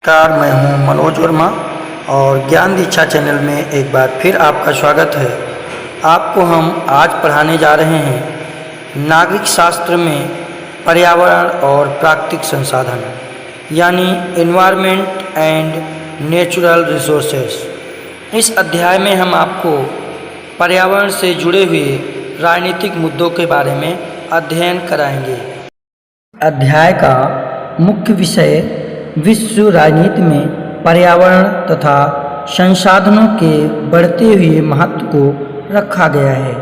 नमस्कार, मैं हूं मनोज वर्मा और ज्ञान दीक्षा चैनल में एक बार फिर आपका स्वागत है। आपको हम आज पढ़ाने जा रहे हैं नागरिक शास्त्र में पर्यावरण और प्राकृतिक संसाधन यानी एनवायरनमेंट एंड नेचुरल रिसोर्सेस। इस अध्याय में हम आपको पर्यावरण से जुड़े हुए राजनीतिक मुद्दों के बारे में अध्ययन कराएंगे। अध्याय का मुख्य विषय विश्व राजनीति में पर्यावरण तथा संसाधनों के बढ़ते हुए महत्व को रखा गया है।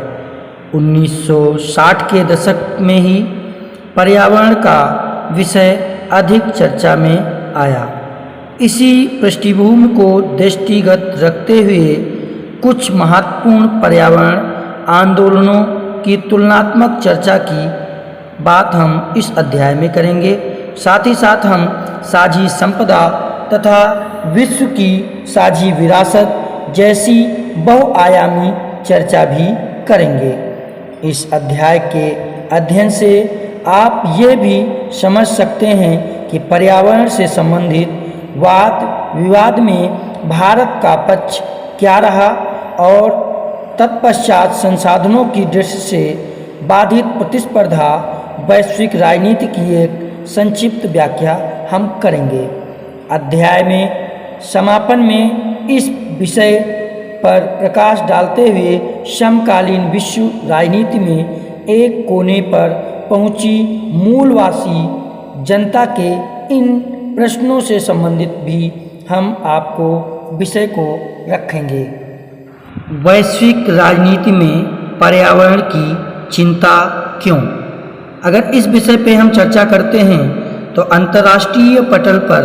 1960 के दशक में ही पर्यावरण का विषय अधिक चर्चा में आया। इसी पृष्ठभूमि को दृष्टिगत रखते हुए कुछ महत्वपूर्ण पर्यावरण आंदोलनों की तुलनात्मक चर्चा की बात हम इस अध्याय में करेंगे। साथ ही साथ हम साझी संपदा तथा विश्व की साझी विरासत जैसी बहुआयामी चर्चा भी करेंगे। इस अध्याय के अध्ययन से आप ये भी समझ सकते हैं कि पर्यावरण से संबंधित वाद विवाद में भारत का पक्ष क्या रहा और तत्पश्चात संसाधनों की दृष्टि से बाधित प्रतिस्पर्धा वैश्विक राजनीति की एक संक्षिप्त व्याख्या हम करेंगे। अध्याय में समापन में इस विषय पर प्रकाश डालते हुए समकालीन विश्व राजनीति में एक कोने पर पहुंची मूलवासी जनता के इन प्रश्नों से संबंधित भी हम आपको विषय को रखेंगे। वैश्विक राजनीति में पर्यावरण की चिंता क्यों? अगर इस विषय पे हम चर्चा करते हैं तो अंतर्राष्ट्रीय पटल पर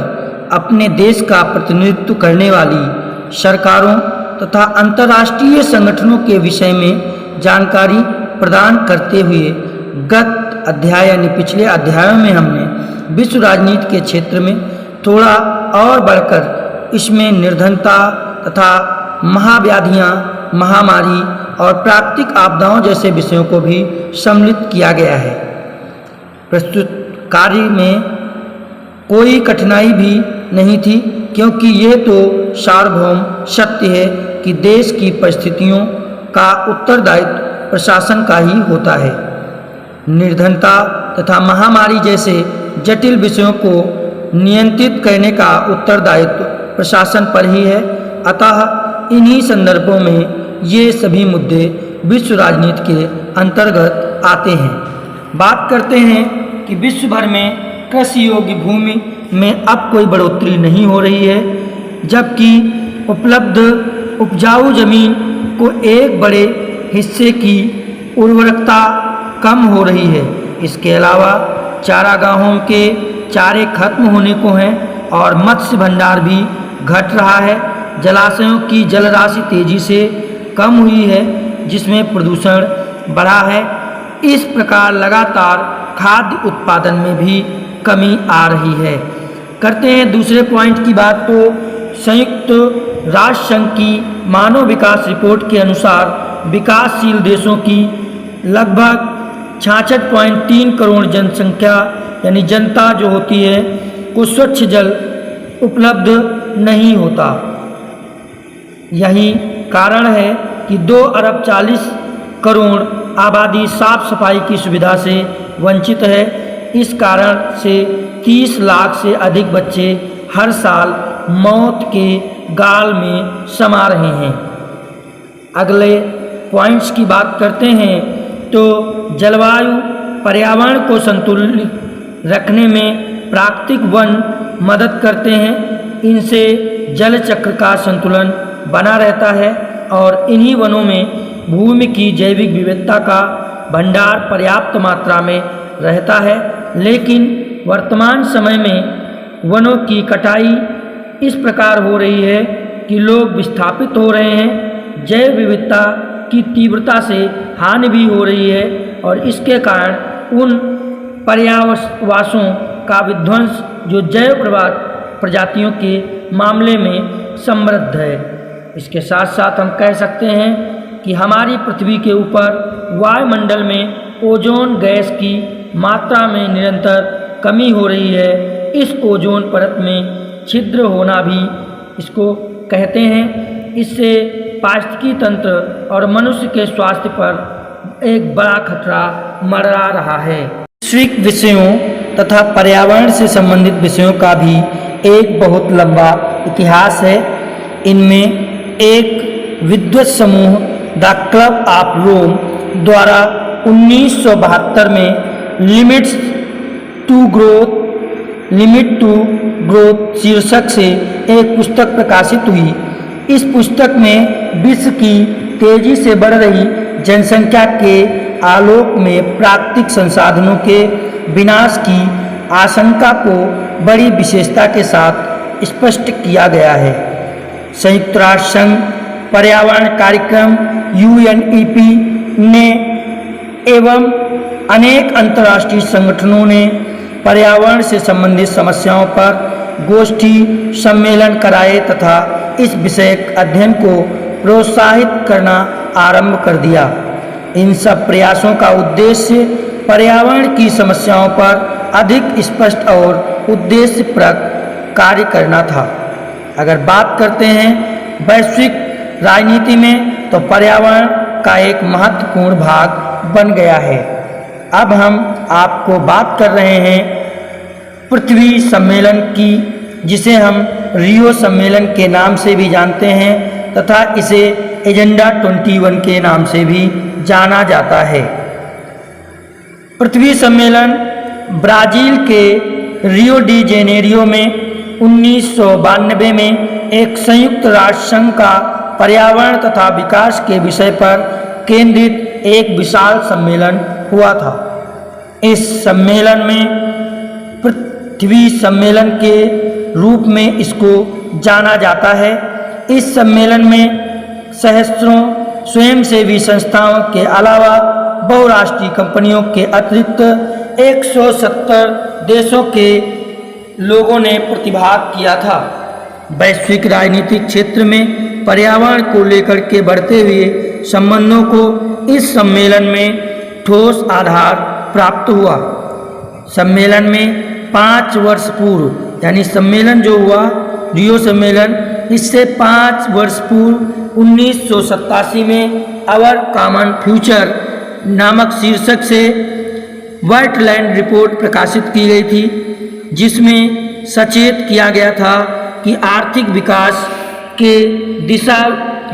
अपने देश का प्रतिनिधित्व करने वाली सरकारों तथा अंतर्राष्ट्रीय संगठनों के विषय में जानकारी प्रदान करते हुए गत अध्याय यानी पिछले अध्यायों में हमने विश्व राजनीति के क्षेत्र में थोड़ा और बढ़कर इसमें निर्धनता तथा महाव्याधियाँ, महामारी और प्राकृतिक आपदाओं जैसे विषयों को भी सम्मिलित किया गया है। प्रस्तुत कार्य में कोई कठिनाई भी नहीं थी क्योंकि यह तो सार्वभौम सत्य है कि देश की परिस्थितियों का उत्तरदायित्व प्रशासन का ही होता है। निर्धनता तथा महामारी जैसे जटिल विषयों को नियंत्रित करने का उत्तरदायित्व प्रशासन पर ही है। अतः इन्हीं संदर्भों में ये सभी मुद्दे विश्व राजनीति के अंतर्गत आते हैं। बात करते हैं कि विश्व भर में कृषि योग्य भूमि में अब कोई बढ़ोतरी नहीं हो रही है, जबकि उपलब्ध उपजाऊ जमीन को एक बड़े हिस्से की उर्वरकता कम हो रही है। इसके अलावा चारागाहों के चारे खत्म होने को हैं और मत्स्य भंडार भी घट रहा है। जलाशयों की जल राशि तेजी से कम हुई है जिसमें प्रदूषण बढ़ा है। इस प्रकार लगातार खाद्य उत्पादन में भी कमी आ रही है। करते हैं दूसरे पॉइंट की बात। तो संयुक्त राष्ट्र संघ की मानव विकास रिपोर्ट के अनुसार विकासशील देशों की लगभग 66.3 करोड़ जनसंख्या यानी जनता जो होती है को स्वच्छ जल उपलब्ध नहीं होता। यही कारण है कि 2 अरब 40 करोड़ आबादी साफ सफाई की सुविधा से वंचित है। इस कारण से 30 लाख से अधिक बच्चे हर साल मौत के गाल में समा रहे हैं। अगले पॉइंट्स की बात करते हैं तो जलवायु पर्यावरण को संतुलित रखने में प्राकृतिक वन मदद करते हैं। इनसे जल चक्र का संतुलन बना रहता है और इन्हीं वनों में भूमि की जैविक विविधता का भंडार पर्याप्त मात्रा में रहता है। लेकिन वर्तमान समय में वनों की कटाई इस प्रकार हो रही है कि लोग विस्थापित हो रहे हैं, जैव विविधता की तीव्रता से हानि भी हो रही है और इसके कारण उन पर्यावासों का विध्वंस जो जैव प्रजातियों के मामले में समृद्ध है। इसके साथ साथ हम कह सकते हैं कि हमारी पृथ्वी के ऊपर वायुमंडल में ओजोन गैस की मात्रा में निरंतर कमी हो रही है। इस ओजोन परत में छिद्र होना भी इसको कहते हैं। इससे पारिस्थितिकी तंत्र और मनुष्य के स्वास्थ्य पर एक बड़ा खतरा मंडरा रहा है। वैश्विक विषयों तथा पर्यावरण से संबंधित विषयों का भी एक बहुत लंबा इतिहास है। इनमें एक विद्वत समूह द क्लब ऑफ रोम द्वारा 1972 में लिमिट टू ग्रोथ शीर्षक से एक पुस्तक प्रकाशित हुई। इस पुस्तक में विश्व की तेजी से बढ़ रही जनसंख्या के आलोक में प्राकृतिक संसाधनों के विनाश की आशंका को बड़ी विशेषता के साथ स्पष्ट किया गया है। संयुक्त राष्ट्र संघ पर्यावरण कार्यक्रम UNEP ने एवं अनेक अंतर्राष्ट्रीय संगठनों ने पर्यावरण से संबंधित समस्याओं पर गोष्ठी सम्मेलन कराए तथा इस विषयक अध्ययन को प्रोत्साहित करना आरंभ कर दिया। इन सब प्रयासों का उद्देश्य पर्यावरण की समस्याओं पर अधिक स्पष्ट और उद्देश्यपरक कार्य करना था। अगर बात करते हैं वैश्विक राजनीति में तो पर्यावरण का एक महत्वपूर्ण भाग बन गया है। अब हम आपको बात कर रहे हैं पृथ्वी सम्मेलन की, जिसे हम रियो सम्मेलन के नाम से भी जानते हैं तथा इसे एजेंडा 21 के नाम से भी जाना जाता है। पृथ्वी सम्मेलन ब्राजील के रियो डी जेनेरियो में 1992 में एक संयुक्त राष्ट्र संघ का पर्यावरण तथा विकास के विषय पर केंद्रित एक विशाल सम्मेलन हुआ था। इस सम्मेलन में पृथ्वी सम्मेलन के रूप में इसको जाना जाता है। इस सम्मेलन में सहस्त्रों स्वयंसेवी संस्थाओं के अलावा बहुराष्ट्रीय कंपनियों के अतिरिक्त 170 देशों के लोगों ने प्रतिभाग किया था। वैश्विक राजनीतिक क्षेत्र में पर्यावरण को लेकर के बढ़ते हुए संबंधों को इस सम्मेलन में ठोस आधार प्राप्त हुआ। सम्मेलन में 5 वर्ष पूर्व, यानी सम्मेलन जो हुआ रियो सम्मेलन, इससे 5 वर्ष पूर्व 1987 में आवर कॉमन फ्यूचर नामक शीर्षक से वर्ल्डलैंड रिपोर्ट प्रकाशित की गई थी, जिसमें सचेत किया गया था कि आर्थिक विकास के दिशा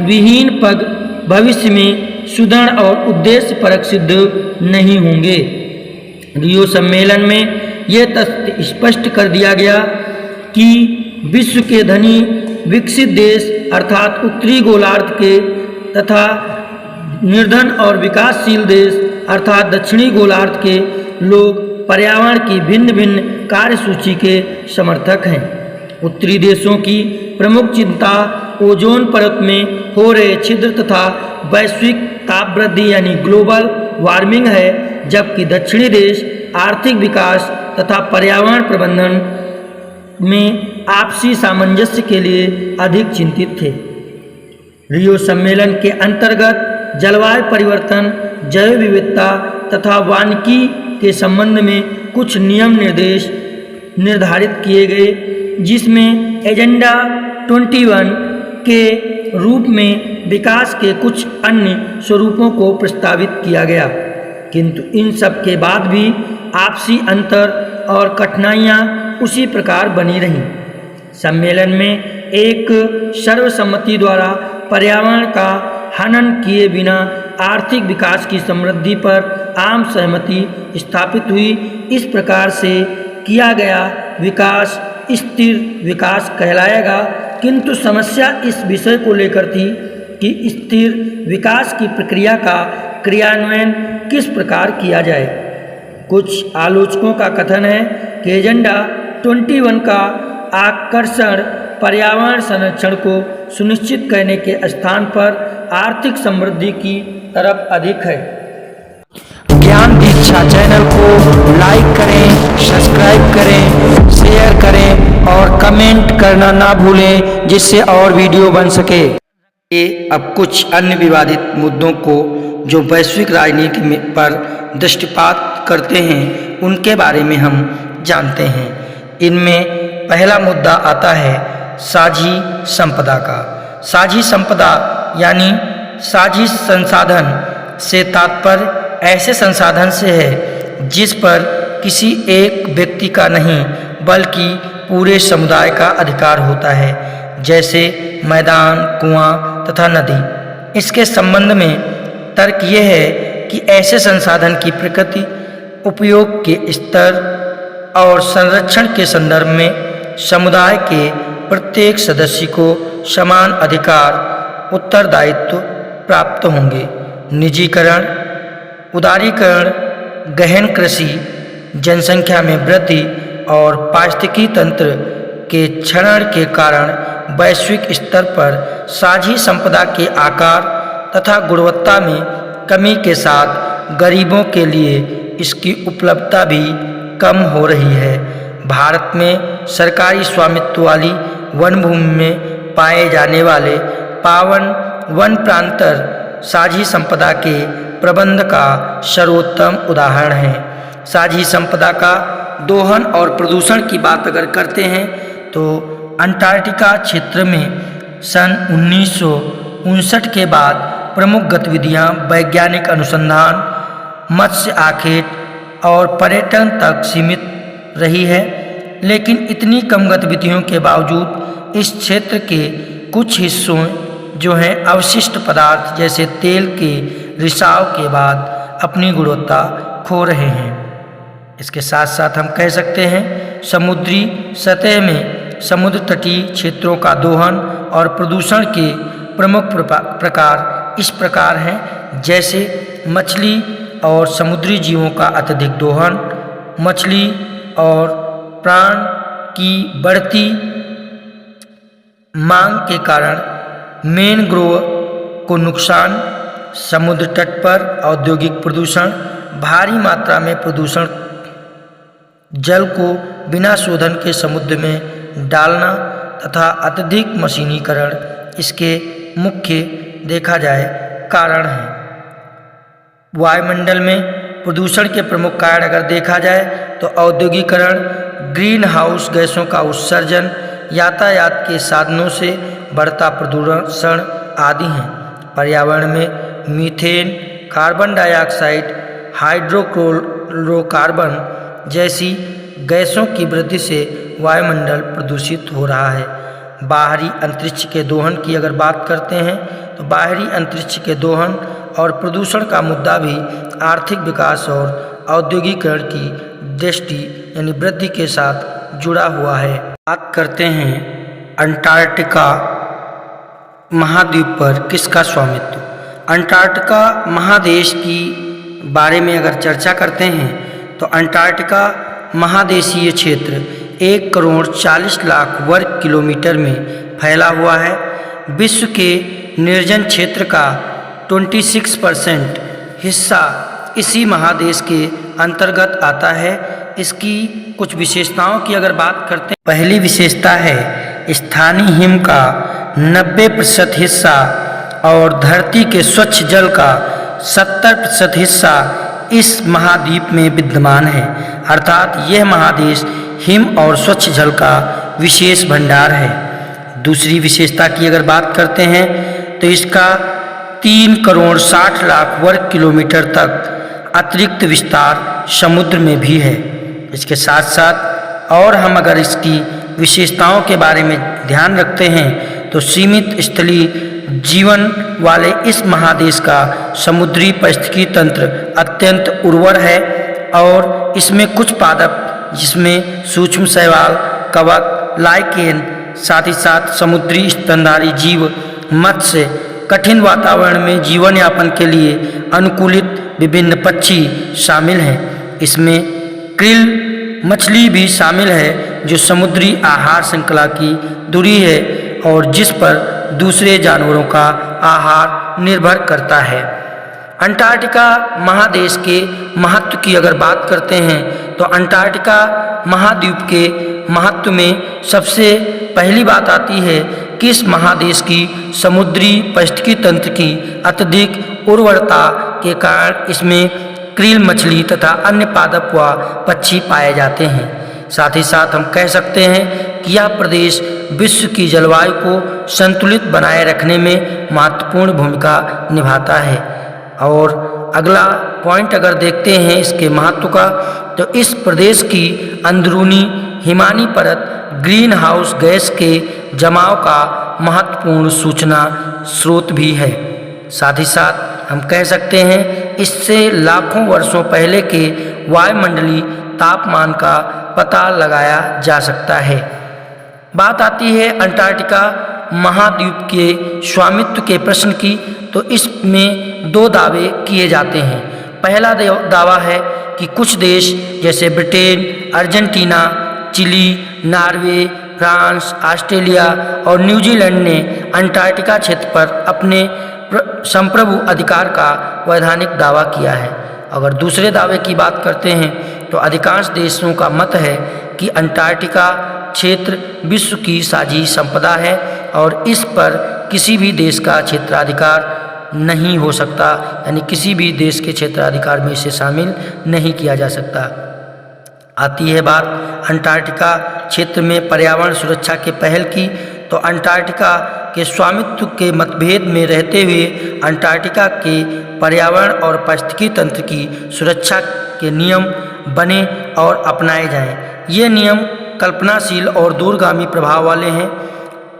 विहीन पग भविष्य में सुदृढ़ और उद्देश्यपरक सिद्ध नहीं होंगे। रियो सम्मेलन में यह तथ्य स्पष्ट कर दिया गया कि विश्व के धनी विकसित देश अर्थात उत्तरी गोलार्ध के तथा निर्धन और विकासशील देश अर्थात दक्षिणी गोलार्ध के लोग पर्यावरण की भिन्न भिन्न कार्यसूची के समर्थक हैं। उत्तरी देशों की प्रमुख चिंता ओजोन परत में हो रहे छिद्र तथा वैश्विक ताप वृद्धि यानी ग्लोबल वार्मिंग है, जबकि दक्षिणी देश आर्थिक विकास तथा पर्यावरण प्रबंधन में आपसी सामंजस्य के लिए अधिक चिंतित थे। रियो सम्मेलन के अंतर्गत जलवायु परिवर्तन, जैव विविधता तथा वानिकी के संबंध में कुछ नियम निर्देश निर्धारित किए गए, जिसमें एजेंडा 21 के रूप में विकास के कुछ अन्य स्वरूपों को प्रस्तावित किया गया। किंतु इन सब के बाद भी आपसी अंतर और कठिनाइयाँ उसी प्रकार बनी रहीं। सम्मेलन में एक सर्वसम्मति द्वारा पर्यावरण का हनन किए बिना आर्थिक विकास की समृद्धि पर आम सहमति स्थापित हुई। इस प्रकार से किया गया विकास स्थिर विकास कहलाएगा, किंतु समस्या इस विषय को लेकर थी कि स्थिर विकास की प्रक्रिया का क्रियान्वयन किस प्रकार किया जाए। कुछ आलोचकों का कथन है कि एजेंडा 21 का आकर्षण पर्यावरण संरक्षण को सुनिश्चित करने के स्थान पर आर्थिक समृद्धि की तरफ अधिक है। ज्ञान दीक्षा चैनल को लाइक करें, सब्सक्राइब करें, शेयर करें और कमेंट करना ना भूलें, जिससे और वीडियो बन सके। ये अब कुछ अन्य विवादित मुद्दों को जो वैश्विक राजनीति पर दृष्टिपात करते हैं उनके बारे में हम जानते हैं। इनमें पहला मुद्दा आता है साझी संपदा का। साझी संपदा यानी साझी संसाधन से तात्पर्य ऐसे संसाधन से है जिस पर किसी एक व्यक्ति का नहीं बल्कि पूरे समुदाय का अधिकार होता है, जैसे मैदान, कुआं तथा नदी। इसके संबंध में तर्क यह है कि ऐसे संसाधन की प्रकृति, उपयोग के स्तर और संरक्षण के संदर्भ में समुदाय के प्रत्येक सदस्य को समान अधिकार, उत्तरदायित्व प्राप्त होंगे। निजीकरण, उदारीकरण, गहन कृषि, जनसंख्या में वृद्धि और पारिस्थितिकी तंत्र के क्षरण के कारण वैश्विक स्तर पर साझी संपदा के आकार तथा गुणवत्ता में कमी के साथ गरीबों के लिए इसकी उपलब्धता भी कम हो रही है। भारत में सरकारी स्वामित्व वाली वन भूमि में पाए जाने वाले पावन वन प्रांतर साझी संपदा के प्रबंध का सर्वोत्तम उदाहरण है। साझी संपदा का दोहन और प्रदूषण की बात अगर करते हैं तो अंटार्कटिका क्षेत्र में सन 1959 के बाद प्रमुख गतिविधियां वैज्ञानिक अनुसंधान, मत्स्य आखेट और पर्यटन तक सीमित रही है, लेकिन इतनी कम गतिविधियों के बावजूद इस क्षेत्र के कुछ हिस्सों जो हैं अवशिष्ट पदार्थ जैसे तेल के रिसाव के बाद अपनी गुणवत्ता खो रहे हैं। इसके साथ साथ हम कह सकते हैं समुद्री सतह में समुद्र तटीय क्षेत्रों का दोहन और प्रदूषण के प्रमुख प्रकार इस प्रकार हैं, जैसे मछली और समुद्री जीवों का अत्यधिक दोहन, मछली और प्राण की बढ़ती मांग के कारण मैंग्रोव को नुकसान, समुद्र तट पर औद्योगिक प्रदूषण, भारी मात्रा में प्रदूषण, जल को बिना शोधन के समुद्र में डालना तथा अत्यधिक मशीनीकरण इसके मुख्य देखा जाए कारण हैं। वायुमंडल में प्रदूषण के प्रमुख कारण अगर देखा जाए तो औद्योगिकरण, ग्रीन हाउस गैसों का उत्सर्जन, यातायात के साधनों से बढ़ता प्रदूषण आदि हैं। पर्यावरण में मीथेन, कार्बन डाइऑक्साइड, हाइड्रोक्लोरोकार्बन जैसी गैसों की वृद्धि से वायुमंडल प्रदूषित हो रहा है। बाहरी अंतरिक्ष के दोहन की अगर बात करते हैं तो बाहरी अंतरिक्ष के दोहन और प्रदूषण का मुद्दा भी आर्थिक विकास और औद्योगिकरण की दृष्टि यानी वृद्धि के साथ जुड़ा हुआ है। बात करते हैं अंटार्कटिका महाद्वीप पर किसका स्वामित्व। अंटार्कटिका महादेश की बारे में अगर चर्चा करते हैं तो अंटार्कटिका महादेशीय क्षेत्र 1,40,00,000 वर्ग किलोमीटर में फैला हुआ है। विश्व के निर्जन क्षेत्र का 26% हिस्सा इसी महादेश के अंतर्गत आता है। इसकी कुछ विशेषताओं की अगर बात करते हैं, पहली विशेषता है स्थानीय हिम का 90% हिस्सा और धरती के स्वच्छ जल का 70% हिस्सा इस महाद्वीप में विद्यमान है, अर्थात यह महादेश हिम और स्वच्छ जल का विशेष भंडार है। दूसरी विशेषता की अगर बात करते हैं तो इसका 3,60,00,000 वर्ग किलोमीटर तक अतिरिक्त विस्तार समुद्र में भी है। इसके साथ साथ और हम अगर इसकी विशेषताओं के बारे में ध्यान रखते हैं तो सीमित स्थलीय जीवन वाले इस महादेश का समुद्री पारिस्थितिकी तंत्र अत्यंत उर्वर है और इसमें कुछ पादप जिसमें सूक्ष्म शैवाल, कवक, लाइकेन, साथ ही साथ समुद्री स्तनधारी जीव, मत्स्य, कठिन वातावरण में जीवन यापन के लिए अनुकूलित विभिन्न पक्षी शामिल हैं। इसमें क्रिल मछली भी शामिल है जो समुद्री आहार श्रृंखला की धुरी है और जिस पर दूसरे जानवरों का आहार निर्भर करता है। अंटार्कटिका महादेश के महत्व की अगर बात करते हैं तो अंटार्कटिका महाद्वीप के महत्व में सबसे पहली बात आती है कि इस महादेश की समुद्री पारिस्थितिकी तंत्र की अत्यधिक उर्वरता के कारण इसमें क्रील मछली तथा अन्य पादप व पक्षी पाए जाते हैं। साथ ही साथ हम कह सकते हैं कि यह प्रदेश विश्व की जलवायु को संतुलित बनाए रखने में महत्वपूर्ण भूमिका निभाता है। और अगला पॉइंट अगर देखते हैं इसके महत्व का, तो इस प्रदेश की अंदरूनी हिमानी परत ग्रीन हाउस गैस के जमाव का महत्वपूर्ण सूचना स्रोत भी है। साथ ही साथ हम कह सकते हैं इससे लाखों वर्षों पहले के वायुमंडलीय तापमान का पता लगाया जा सकता है। बात आती है अंटार्कटिका महाद्वीप के स्वामित्व के प्रश्न की, तो इसमें दो दावे किए जाते हैं। पहला दावा है कि कुछ देश जैसे Britain, Argentina, Chile, Norway, France, Australia और न्यूजीलैंड ने अंटार्कटिका क्षेत्र पर अपने संप्रभु अधिकार का वैधानिक दावा किया है। अगर दूसरे दावे की बात करते हैं तो अधिकांश देशों का मत है कि अंटार्कटिका क्षेत्र विश्व की साझी संपदा है और इस पर किसी भी देश का क्षेत्राधिकार नहीं हो सकता, यानी किसी भी देश के क्षेत्राधिकार में इसे शामिल नहीं किया जा सकता। आती है बात अंटार्कटिका क्षेत्र में पर्यावरण सुरक्षा के पहल की, तो अंटार्कटिका के स्वामित्व के मतभेद में रहते हुए अंटार्कटिका के पर्यावरण और पारिस्थितिकी तंत्र की सुरक्षा के नियम बने और अपनाए जाएं। ये नियम कल्पनाशील और दूरगामी प्रभाव वाले हैं।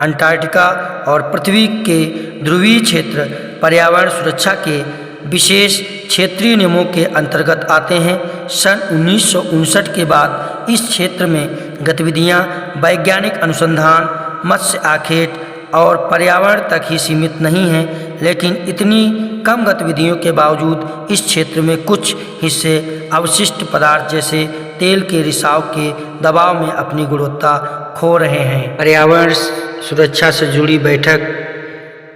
अंटार्कटिका और पृथ्वी के ध्रुवीय क्षेत्र पर्यावरण सुरक्षा के विशेष क्षेत्रीय नियमों के अंतर्गत आते हैं। सन 1959 के बाद इस क्षेत्र में गतिविधियां वैज्ञानिक अनुसंधान, मत्स्य आखेट और पर्यावरण तक ही सीमित नहीं हैं, लेकिन इतनी कम गतिविधियों के बावजूद इस क्षेत्र में कुछ हिस्से अवशिष्ट पदार्थ जैसे तेल के रिसाव के दबाव में अपनी गुणवत्ता खो रहे हैं। पर्यावरण सुरक्षा से जुड़ी बैठक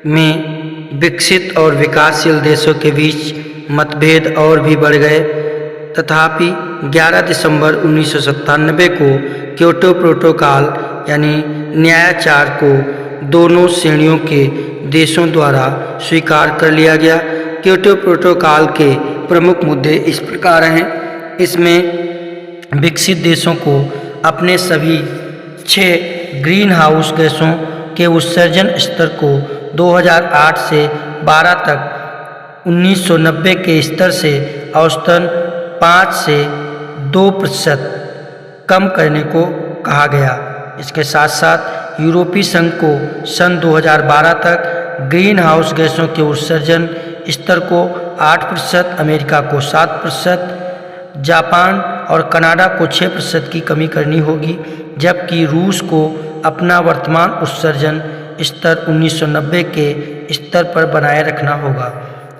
में विकसित और विकासशील देशों के बीच मतभेद और भी बढ़ गए। तथापि 11 दिसंबर 1997 को क्योटो प्रोटोकॉल यानी न्यायाचार को दोनों श्रेणियों के देशों द्वारा स्वीकार कर लिया गया। क्योटो प्रोटोकॉल के प्रमुख मुद्दे इस प्रकार हैं। इसमें विकसित देशों को अपने सभी 6 ग्रीन हाउस गैसों के उत्सर्जन स्तर को 2008 से 12 तक 1990 के स्तर से औसतन 5 से 2% कम करने को कहा गया। इसके साथ साथ यूरोपीय संघ को सन 2012 तक ग्रीन हाउस गैसों के उत्सर्जन स्तर को 8%, अमेरिका को 7%, जापान और कनाडा को 6% की कमी करनी होगी, जबकि रूस को अपना वर्तमान उत्सर्जन स्तर 1990 के स्तर पर बनाए रखना होगा।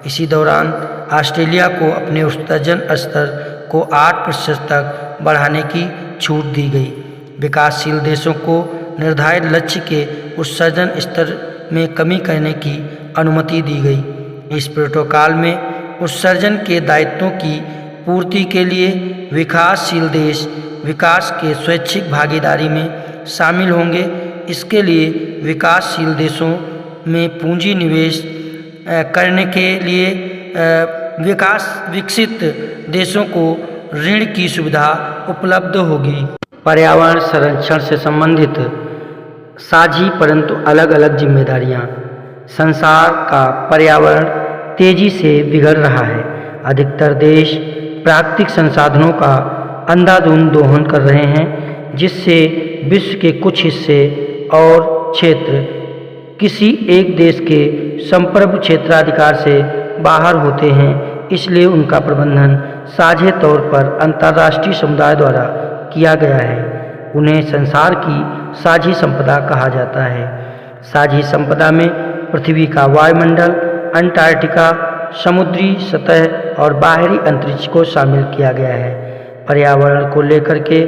इसी दौरान ऑस्ट्रेलिया को अपने उत्सर्जन स्तर को 8% तक बढ़ाने की छूट दी गई। विकासशील देशों को निर्धारित लक्ष्य के उत्सर्जन स्तर में कमी करने की अनुमति दी गई। इस प्रोटोकॉल में उत्सर्जन के दायित्वों की पूर्ति के लिए विकासशील देश विकास के स्वैच्छिक भागीदारी में शामिल होंगे। इसके लिए विकासशील देशों में पूंजी निवेश करने के लिए विकसित देशों को ऋण की सुविधा उपलब्ध होगी। पर्यावरण संरक्षण से संबंधित साझी परंतु अलग अलग जिम्मेदारियां। संसार का पर्यावरण तेजी से बिगड़ रहा है। अधिकतर देश प्राकृतिक संसाधनों का अंधाधुंध दोहन कर रहे हैं, जिससे विश्व के कुछ हिस्से और क्षेत्र किसी एक देश के संप्रभु क्षेत्राधिकार से बाहर होते हैं। इसलिए उनका प्रबंधन साझे तौर पर अंतर्राष्ट्रीय समुदाय द्वारा किया गया है। उन्हें संसार की साझी संपदा कहा जाता है। साझी संपदा में पृथ्वी का वायुमंडल, अंटार्कटिका, समुद्री सतह और बाहरी अंतरिक्ष को शामिल किया गया है। पर्यावरण को लेकर के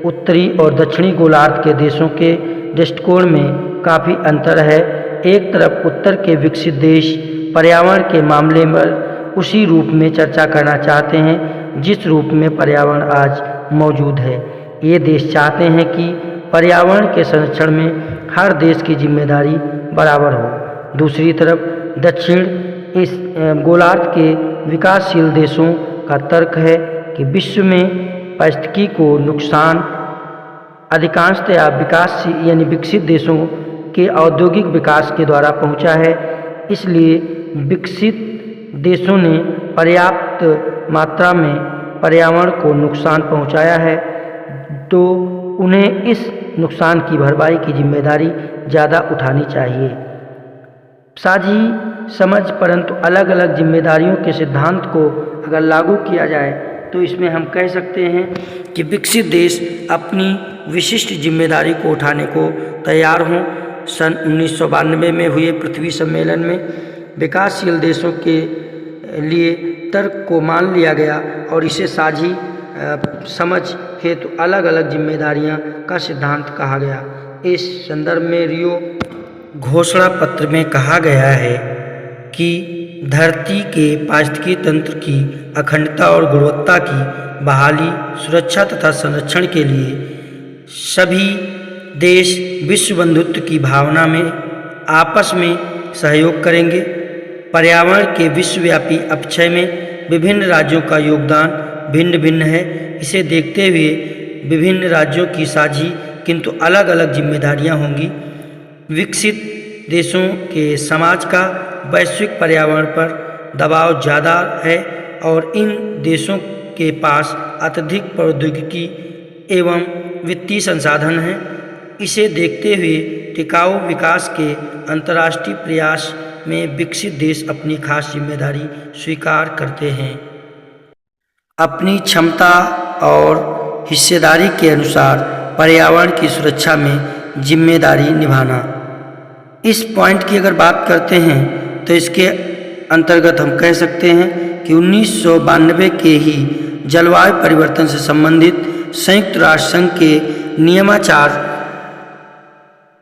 उत्तरी और दक्षिणी गोलार्ध के देशों के दृष्टिकोण में काफ़ी अंतर है। एक तरफ उत्तर के विकसित देश पर्यावरण के मामले में उसी रूप में चर्चा करना चाहते हैं जिस रूप में पर्यावरण आज मौजूद है। ये देश चाहते हैं कि पर्यावरण के संरक्षण में हर देश की जिम्मेदारी बराबर हो। दूसरी तरफ दक्षिण इस गोलार्ध के विकासशील देशों का तर्क है कि विश्व में पारिस्थितिकी को नुकसान अधिकांशतया विकासशील यानी विकसित देशों के औद्योगिक विकास के द्वारा पहुंचा है। इसलिए विकसित देशों ने पर्याप्त मात्रा में पर्यावरण को नुकसान पहुंचाया है, तो उन्हें इस नुकसान की भरपाई की जिम्मेदारी ज़्यादा उठानी चाहिए। साझी समझ परंतु अलग अलग जिम्मेदारियों के सिद्धांत को अगर लागू किया जाए तो इसमें हम कह सकते हैं कि विकसित देश अपनी विशिष्ट जिम्मेदारी को उठाने को तैयार हों। सन 1992 में हुए पृथ्वी सम्मेलन में विकासशील देशों के लिए तर्क को मान लिया गया और इसे साझी समझ हेतु अलग अलग जिम्मेदारियां का सिद्धांत कहा गया। इस संदर्भ में रियो घोषणा पत्र में कहा गया है कि धरती के पारिस्थितिकी तंत्र की अखंडता और गुणवत्ता की बहाली, सुरक्षा तथा संरक्षण के लिए सभी देश विश्व बंधुत्व की भावना में आपस में सहयोग करेंगे। पर्यावरण के विश्वव्यापी अपक्षय में विभिन्न राज्यों का योगदान भिन्न भिन्न है। इसे देखते हुए विभिन्न राज्यों की साझी किंतु अलग अलग जिम्मेदारियां होंगी। विकसित देशों के समाज का वैश्विक पर्यावरण पर दबाव ज़्यादा है और इन देशों के पास अत्यधिक प्रौद्योगिकी एवं वित्तीय संसाधन हैं। इसे देखते हुए टिकाऊ विकास के अंतर्राष्ट्रीय प्रयास में विकसित देश अपनी खास जिम्मेदारी स्वीकार करते हैं। अपनी क्षमता और हिस्सेदारी के अनुसार पर्यावरण की सुरक्षा में जिम्मेदारी निभाना। इस पॉइंट की अगर बात करते हैं तो इसके अंतर्गत हम कह सकते हैं कि 1992 के ही जलवायु परिवर्तन से संबंधित संयुक्त राष्ट्र संघ के नियमाचार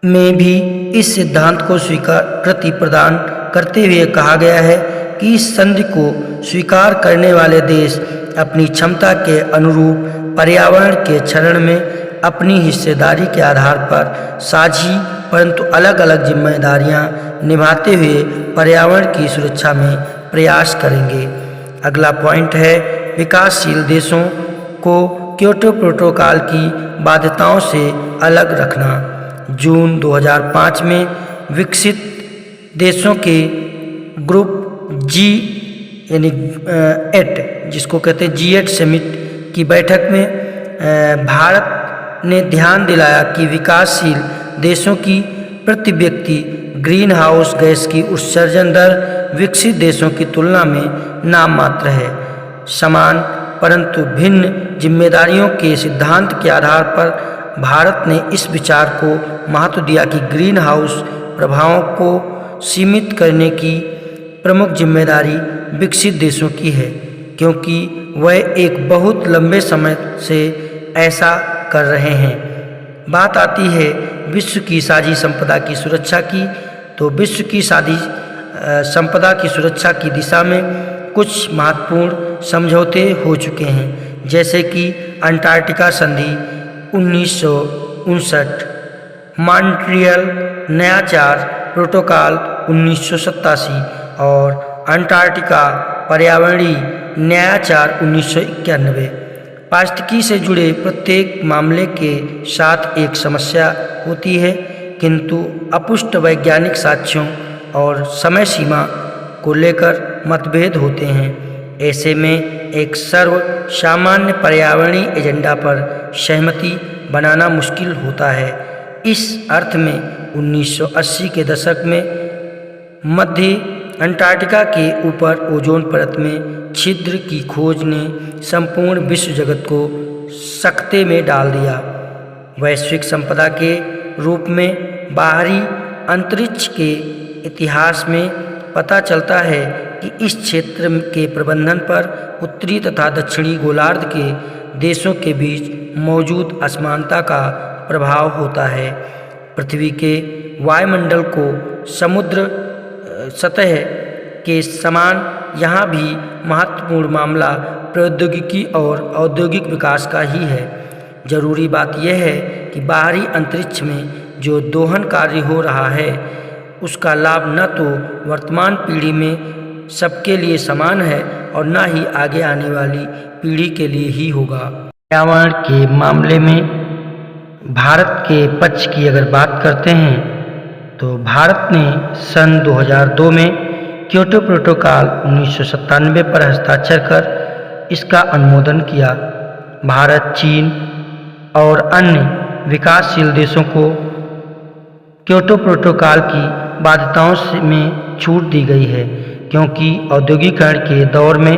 में भी इस सिद्धांत को स्वीकृति प्रदान करते हुए कहा गया है कि इस संधि को स्वीकार करने वाले देश अपनी क्षमता के अनुरूप पर्यावरण के क्षरण में अपनी हिस्सेदारी के आधार पर साझी परंतु अलग अलग जिम्मेदारियां निभाते हुए पर्यावरण की सुरक्षा में प्रयास करेंगे। अगला पॉइंट है विकासशील देशों को क्योटो प्रोटोकॉल की बाध्यताओं से अलग रखना। जून 2005 में विकसित देशों के ग्रुप जी यानी 8 जिसको कहते हैं G8 समिट की बैठक में भारत ने ध्यान दिलाया कि विकासशील देशों की प्रति व्यक्ति ग्रीन हाउस गैस की उत्सर्जन दर विकसित देशों की तुलना में नाम मात्र है। समान परंतु भिन्न जिम्मेदारियों के सिद्धांत के आधार पर भारत ने इस विचार को महत्व दिया कि ग्रीन हाउस प्रभावों को सीमित करने की प्रमुख जिम्मेदारी विकसित देशों की है, क्योंकि वह एक बहुत लंबे समय से ऐसा कर रहे हैं। बात आती है विश्व की साझी संपदा की सुरक्षा की, तो विश्व की साझी संपदा की सुरक्षा की दिशा में कुछ महत्वपूर्ण समझौते हो चुके हैं, जैसे कि अंटार्कटिका संधि 1959, मॉन्ट्रियल न्यायचार प्रोटोकॉल 1987 और अंटार्कटिका पर्यावरणीय न्यायचार 1991। पारिस्थितिकी से जुड़े प्रत्येक मामले के साथ एक समस्या होती है, किंतु अपुष्ट वैज्ञानिक साक्ष्यों और समय सीमा को लेकर मतभेद होते हैं। ऐसे में एक सर्व सामान्य पर्यावरणीय एजेंडा पर सहमति बनाना मुश्किल होता है। इस अर्थ में 1980 के दशक में मध्य अंटार्कटिका के ऊपर ओजोन परत में छिद्र की खोज ने संपूर्ण विश्व जगत को सकते में डाल दिया। वैश्विक संपदा के रूप में बाहरी अंतरिक्ष के इतिहास में पता चलता है कि इस क्षेत्र के प्रबंधन पर उत्तरी तथा दक्षिणी गोलार्ध के देशों के बीच मौजूद असमानता का प्रभाव होता है। पृथ्वी के वायुमंडल को समुद्र सतह के समान यहाँ भी महत्वपूर्ण मामला प्रौद्योगिकी और औद्योगिक विकास का ही है। जरूरी बात यह है कि बाहरी अंतरिक्ष में जो दोहन कार्य हो रहा है उसका लाभ न तो वर्तमान पीढ़ी में सबके लिए समान है और न ही आगे आने वाली पीढ़ी के लिए ही होगा। पर्यावरण के मामले में भारत के पक्ष की अगर बात करते हैं तो भारत ने सन 2002 में क्योटो प्रोटोकॉल 1997 पर हस्ताक्षर कर इसका अनुमोदन किया। भारत, चीन और अन्य विकासशील देशों को क्योटो प्रोटोकॉल की बाध्यताओं में छूट दी गई है क्योंकि औद्योगिकरण के दौर में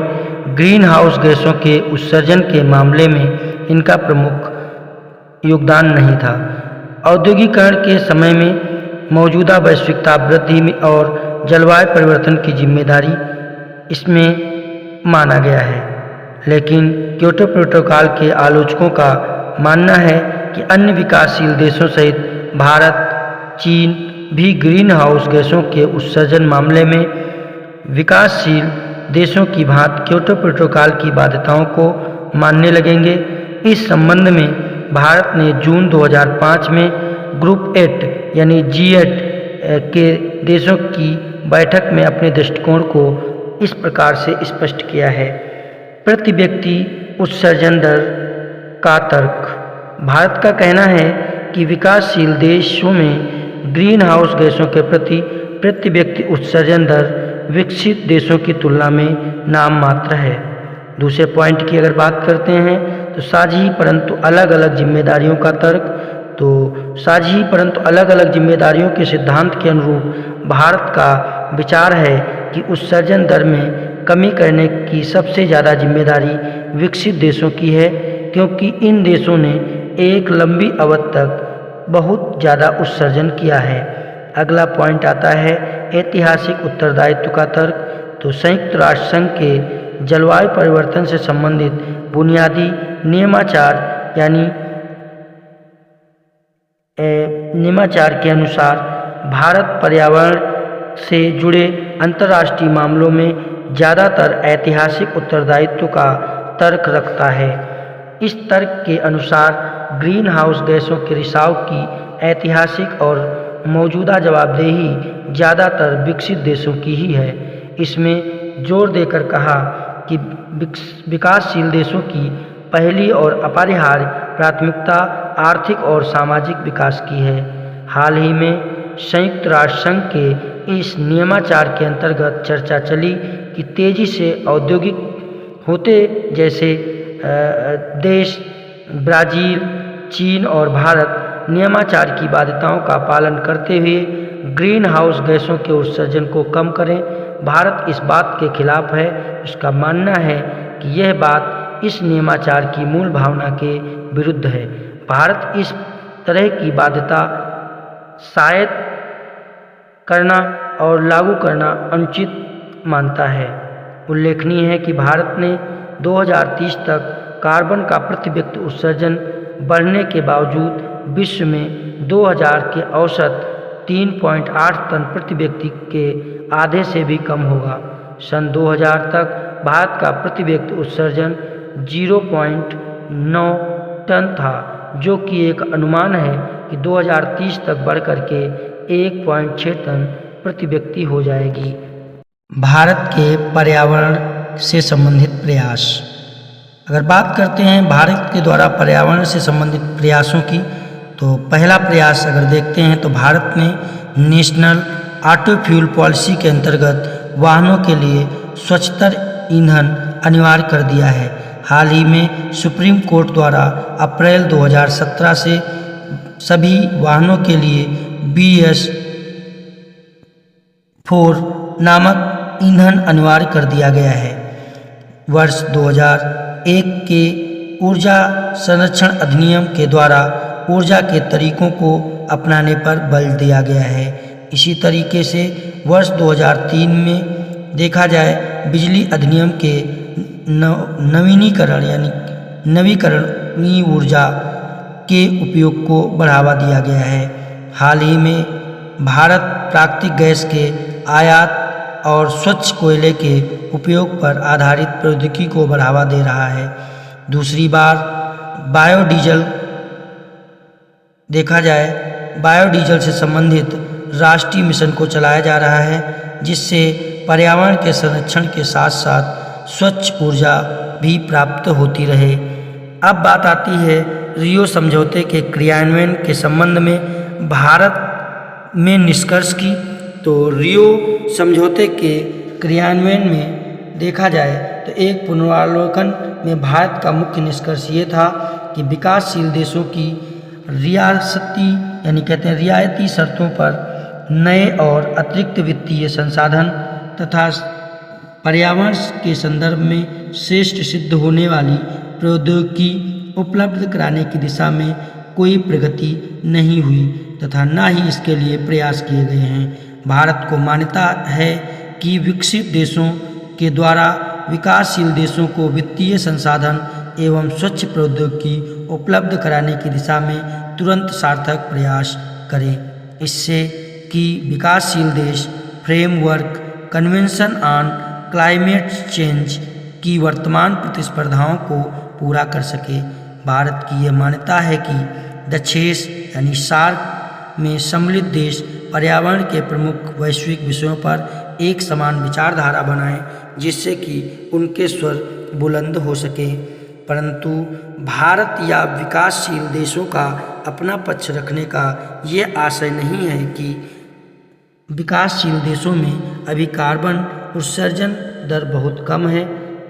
ग्रीन हाउस गैसों के उत्सर्जन के मामले में इनका प्रमुख योगदान नहीं था। औद्योगिकरण के समय में मौजूदा वैश्विक तापवृद्धि में और जलवायु परिवर्तन की जिम्मेदारी इसमें माना गया है, लेकिन क्योटो प्रोटोकॉल के आलोचकों का मानना है कि अन्य विकासशील देशों सहित भारत, चीन भी ग्रीन हाउस गैसों के उत्सर्जन मामले में विकासशील देशों की भांति क्योटो प्रोटोकॉल की बाध्यताओं को मानने लगेंगे। इस संबंध में भारत ने जून 2005 में ग्रुप 8 यानी G8 के देशों की बैठक में अपने दृष्टिकोण को इस प्रकार से स्पष्ट किया है। प्रति व्यक्ति उत्सर्जन दर का तर्क। भारत का कहना है कि विकासशील देशों में ग्रीन हाउस गैसों के प्रति व्यक्ति उत्सर्जन दर विकसित देशों की तुलना में नाम मात्र है। दूसरे पॉइंट की अगर बात करते हैं तो साझी परंतु अलग अलग जिम्मेदारियों का तर्क। तो साझी परंतु अलग अलग जिम्मेदारियों के सिद्धांत के अनुरूप भारत का विचार है कि उत्सर्जन दर में कमी करने की सबसे ज़्यादा जिम्मेदारी विकसित देशों की है क्योंकि इन देशों ने एक लंबी अवधि तक बहुत ज़्यादा उत्सर्जन किया है। अगला पॉइंट आता है ऐतिहासिक उत्तरदायित्व का तर्क। तो संयुक्त राष्ट्र संघ के जलवायु परिवर्तन से संबंधित बुनियादी नियमाचार यानी नियमाचार के अनुसार भारत पर्यावरण से जुड़े अंतर्राष्ट्रीय मामलों में ज़्यादातर ऐतिहासिक उत्तरदायित्व का तर्क रखता है। इस तर्क के अनुसार ग्रीन हाउस गैसों के रिसाव की ऐतिहासिक और मौजूदा जवाबदेही ज़्यादातर विकसित देशों की ही है। इसमें जोर देकर कहा कि विकासशील देशों की पहली और अपरिहार्य प्राथमिकता आर्थिक और सामाजिक विकास की है। हाल ही में संयुक्त राष्ट्र संघ के इस नियमाचार के अंतर्गत चर्चा चली कि तेजी से औद्योगिक होते जैसे देश ब्राज़ील, चीन और भारत नियमाचार की बाध्यताओं का पालन करते हुए ग्रीन हाउस गैसों के उत्सर्जन को कम करें। भारत इस बात के खिलाफ है। उसका मानना है कि यह बात इस नियमाचार की मूल भावना के विरुद्ध है। भारत इस तरह की बाध्यता शायद करना और लागू करना अनुचित मानता है। उल्लेखनीय है कि भारत ने 2030 तक कार्बन का प्रति व्यक्ति उत्सर्जन बढ़ने के बावजूद विश्व में 2000 के औसत 3.8 टन प्रति व्यक्ति के आधे से भी कम होगा। सन 2000 तक भारत का प्रति व्यक्ति उत्सर्जन 0.9 टन था, जो कि एक अनुमान है कि 2030 तक बढ़कर के 1.6 टन प्रति व्यक्ति हो जाएगी। भारत के पर्यावरण से संबंधित प्रयास। अगर बात करते हैं भारत के द्वारा पर्यावरण से संबंधित प्रयासों की, तो पहला प्रयास अगर देखते हैं तो भारत ने नेशनल ऑटो फ्यूल पॉलिसी के अंतर्गत वाहनों के लिए स्वच्छतर ईंधन अनिवार्य कर दिया है। हाल ही में सुप्रीम कोर्ट द्वारा अप्रैल 2017 से सभी वाहनों के लिए BS4 नामक ईंधन अनिवार्य कर दिया गया है। वर्ष 2001 के ऊर्जा संरक्षण अधिनियम के द्वारा ऊर्जा के तरीकों को अपनाने पर बल दिया गया है। इसी तरीके से वर्ष 2003 में देखा जाए बिजली अधिनियम के नवीकरण नई ऊर्जा के उपयोग को बढ़ावा दिया गया है। हाल ही में भारत प्राकृतिक गैस के आयात और स्वच्छ कोयले के उपयोग पर आधारित प्रौद्योगिकी को बढ़ावा दे रहा है। दूसरी बार बायोडीजल देखा जाए, बायोडीजल से संबंधित राष्ट्रीय मिशन को चलाया जा रहा है, जिससे पर्यावरण के संरक्षण के साथ साथ स्वच्छ ऊर्जा भी प्राप्त होती रहे। अब बात आती है रियो समझौते के क्रियान्वयन के संबंध में भारत में निष्कर्ष की। तो रियो समझौते के क्रियान्वयन में देखा जाए तो एक पुनरावलोकन में भारत का मुख्य निष्कर्ष ये था कि विकासशील देशों की रियायती शर्तों पर नए और अतिरिक्त वित्तीय संसाधन तथा पर्यावरण के संदर्भ में श्रेष्ठ सिद्ध होने वाली प्रौद्योगिकी उपलब्ध कराने की दिशा में कोई प्रगति नहीं हुई तथा न ही इसके लिए प्रयास किए गए हैं। भारत को मान्यता है कि विकसित देशों के द्वारा विकासशील देशों को वित्तीय संसाधन एवं स्वच्छ प्रौद्योगिकी उपलब्ध कराने की दिशा में तुरंत सार्थक प्रयास करें, इससे कि विकासशील देश framework convention on climate change की वर्तमान प्रतिस्पर्धाओं को पूरा कर सके। भारत की यह मान्यता है कि दक्षेश यानी सार्क में सम्मिलित देश पर्यावरण के प्रमुख वैश्विक विषयों पर एक समान विचारधारा बनाएं, जिससे कि उनके स्वर बुलंद हो सके। परंतु भारत या विकासशील देशों का अपना पक्ष रखने का ये आशय नहीं है कि विकासशील देशों में अभी कार्बन उत्सर्जन दर बहुत कम है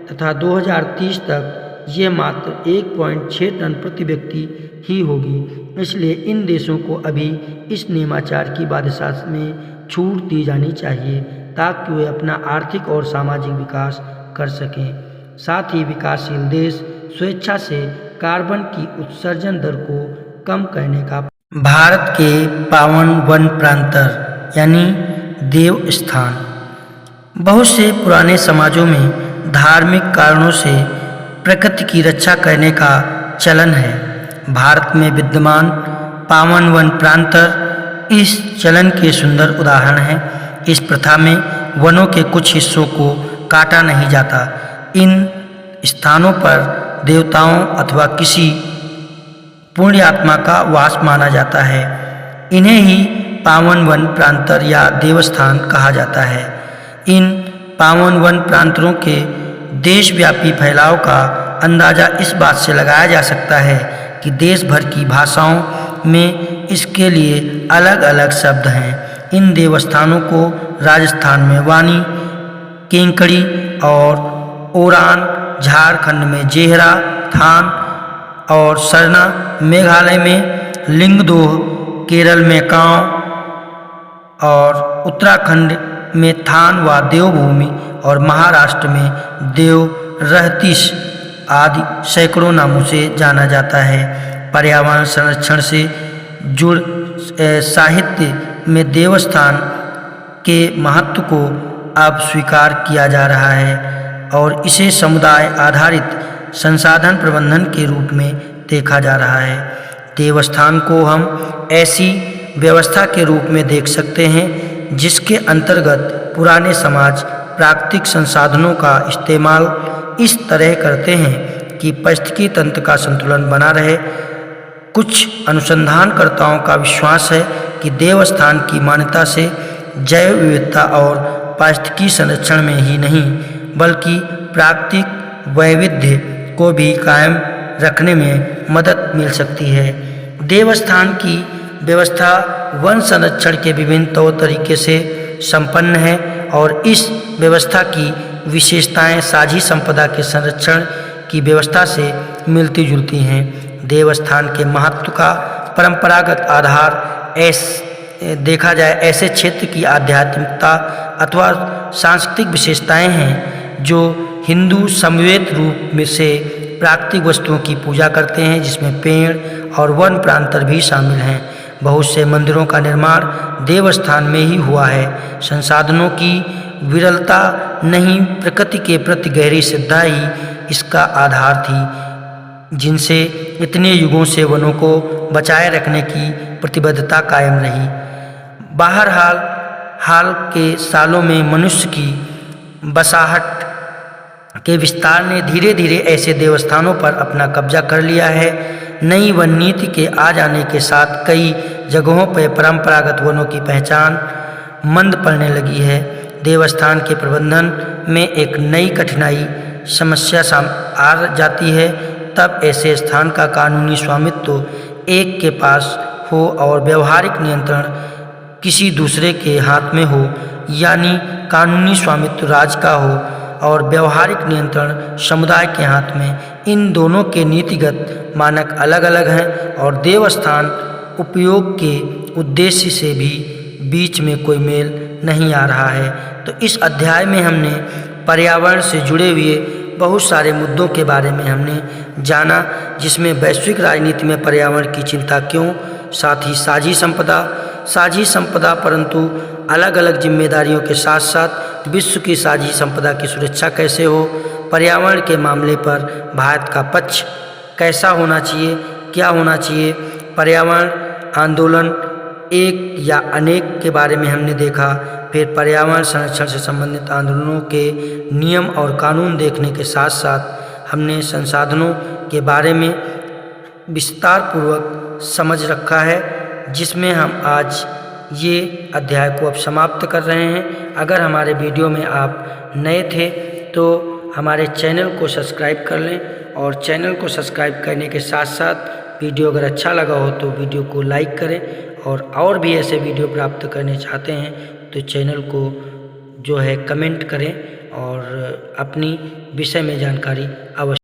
तथा 2030 तक ये मात्र 1.6 टन प्रति व्यक्ति ही होगी। इसलिए इन देशों को अभी इस नियमाचार की बाध्यता में छूट दी जानी चाहिए ताकि वे अपना आर्थिक और सामाजिक विकास कर सकें। साथ ही विकासशील देश स्वेच्छा से कार्बन की उत्सर्जन दर को कम करने का भारत के पावन वन प्रांतर यानी देव स्थान। बहुत से पुराने समाजों में धार्मिक कारणों से प्रकृति की रक्षा करने का चलन है। भारत में विद्यमान पावन वन प्रांतर इस चलन के सुंदर उदाहरण है। इस प्रथा में वनों के कुछ हिस्सों को काटा नहीं जाता। इन स्थानों पर देवताओं अथवा किसी पुण्य आत्मा का वास माना जाता है। इन्हें ही पावन वन प्रांतर या देवस्थान कहा जाता है। इन पावन वन प्रांतरों के देशव्यापी फैलाव का अंदाज़ा इस बात से लगाया जा सकता है कि देश भर की भाषाओं में इसके लिए अलग अलग शब्द हैं। इन देवस्थानों को राजस्थान में वानी, केंकड़ी और ओरान, झारखंड में जेहरा, थान और सरना, मेघालय में लिंगदोह, केरल में कांव और उत्तराखंड में थान व देवभूमि और महाराष्ट्र में देव रहतीश आदि सैकड़ों नामों से जाना जाता है। पर्यावरण संरक्षण से जुड़ साहित्य में देवस्थान के महत्व को अब स्वीकार किया जा रहा है और इसे समुदाय आधारित संसाधन प्रबंधन के रूप में देखा जा रहा है। देवस्थान को हम ऐसी व्यवस्था के रूप में देख सकते हैं जिसके अंतर्गत पुराने समाज प्राकृतिक संसाधनों का इस्तेमाल इस तरह करते हैं कि पारिस्थितिकी तंत्र का संतुलन बना रहे। कुछ अनुसंधानकर्ताओं का विश्वास है कि देवस्थान की मान्यता से जैव विविधता और पारिस्थितिकी संरक्षण में ही नहीं बल्कि प्राकृतिक वैविध्य को भी कायम रखने में मदद मिल सकती है। देवस्थान की व्यवस्था वन संरक्षण के विभिन्न तौर तरीके से संपन्न है और इस व्यवस्था की विशेषताएं साझी संपदा के संरक्षण की व्यवस्था से मिलती जुलती हैं। देवस्थान के महत्व का परंपरागत आधार देखा जाए ऐसे क्षेत्र की आध्यात्मिकता अथवा सांस्कृतिक विशेषताएं हैं जो हिंदू समवेत रूप में से प्राकृतिक वस्तुओं की पूजा करते हैं, जिसमें पेड़ और वन प्रांतर भी शामिल हैं। बहुत से मंदिरों का निर्माण देवस्थान में ही हुआ है। संसाधनों की विरलता नहीं, प्रकृति के प्रति गहरी श्रद्धा ही इसका आधार थी। जिनसे इतने युगों से वनों को बचाए रखने की प्रतिबद्धता कायम रही। बहरहाल हाल के सालों में मनुष्य की बसाहट के विस्तार ने धीरे धीरे ऐसे देवस्थानों पर अपना कब्जा कर लिया है। नई वन नीति के आ जाने के साथ कई जगहों पर परंपरागत वनों की पहचान मंद पड़ने लगी है। देवस्थान के प्रबंधन में एक नई कठिनाई समस्या आ जाती है। तब ऐसे स्थान का कानूनी स्वामित्व एक के पास हो और व्यवहारिक नियंत्रण किसी दूसरे के हाथ में हो, यानी कानूनी स्वामित्व राज्य का हो और व्यवहारिक नियंत्रण समुदाय के हाथ में। इन दोनों के नीतिगत मानक अलग अलग हैं और देवस्थान उपयोग के उद्देश्य से भी बीच में कोई मेल नहीं आ रहा है। तो इस अध्याय में हमने पर्यावरण से जुड़े हुए बहुत सारे मुद्दों के बारे में हमने जाना, जिसमें वैश्विक राजनीति में पर्यावरण की चिंता क्यों, साथ ही साझी संपदा परंतु अलग अलग जिम्मेदारियों के साथ साथ विश्व की साझी संपदा की सुरक्षा कैसे हो, पर्यावरण के मामले पर भारत का पक्ष कैसा होना चाहिए, क्या होना चाहिए, पर्यावरण आंदोलन एक या अनेक के बारे में हमने देखा। फिर पर्यावरण संरक्षण से संबंधित आंदोलनों के नियम और कानून देखने के साथ साथ हमने संसाधनों के बारे में विस्तार पूर्वक समझ रखा है, जिसमें हम आज ये अध्याय को अब समाप्त कर रहे हैं। अगर हमारे वीडियो में आप नए थे तो हमारे चैनल को सब्सक्राइब कर लें और चैनल को सब्सक्राइब करने के साथ साथ वीडियो अगर अच्छा लगा हो तो वीडियो को लाइक करें और भी ऐसे वीडियो प्राप्त करने चाहते हैं तो चैनल को जो है कमेंट करें और अपनी विषय में जानकारी अवश्य